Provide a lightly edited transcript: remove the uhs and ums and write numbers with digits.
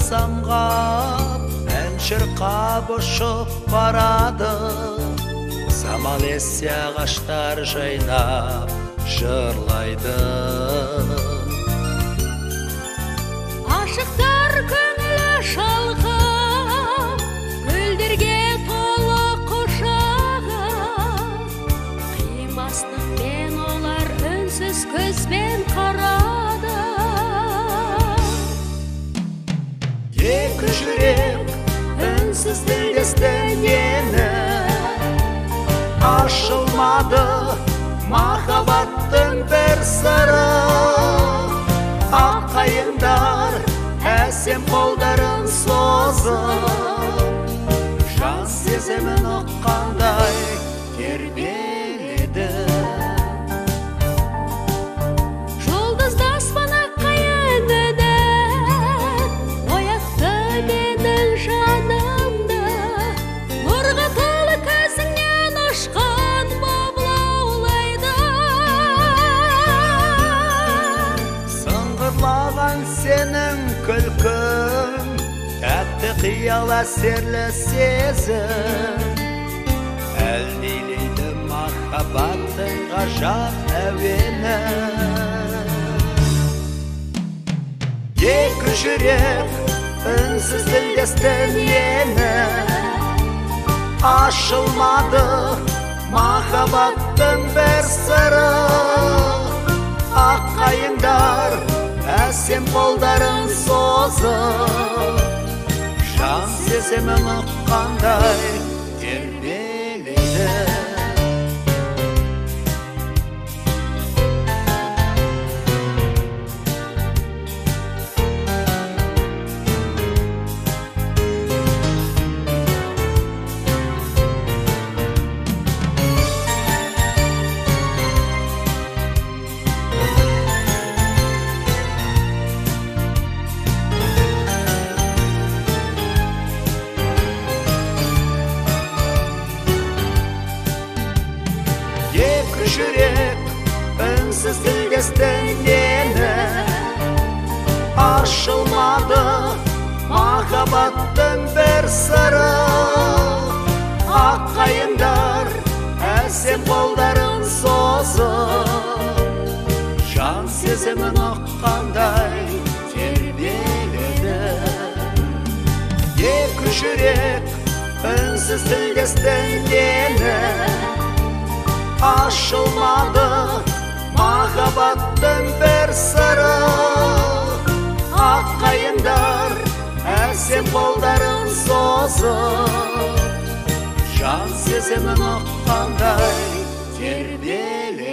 самғап, ән шырқап ұшып барады. Самал ессе ағаштар жайнап жырлайды. Ашықтар көңілі шалқып, гүлдерге толы құшағы. Қимастықпен олар үнсіз көзбен қарады. Екі жүрек үнсіз тілдесті нені, ашылмады махаббаттың бір сыры. Ақ қайыңдар әсем қолдарын созып, жан сезімін ұққандай тербеледі. Жұлдызды аспан ақ қайыңды оятты менің жанымды. Нұрға толы көзіңнен ұшқан боп лаулайды. Сыңғырлаған сенің күлкің, тәтті қиял әсерлі сезім, әлдилейді махаббаттың ғажап әуені. Екі жүрек үнсіз тілдесті нені, ашылмады махаббаттың бір сыры. Ақ қайыңдар әсем қолдарын созып, жан сезімін ұққандай тербеледі. Екі жүрек үнсіз тілдесті нені, ашылмады махаббаттың бір сыры. Ақ қайыңдар әсем қолдарын созып, жан сезімін ұққандай тербеледі. Екі жүрек үнсіз тілдесті нені, ашылмады махаббаттың бір сыры. Ақ қайыңдар әсем қолдарын созып, жан сезімін ұққандай тербеледі.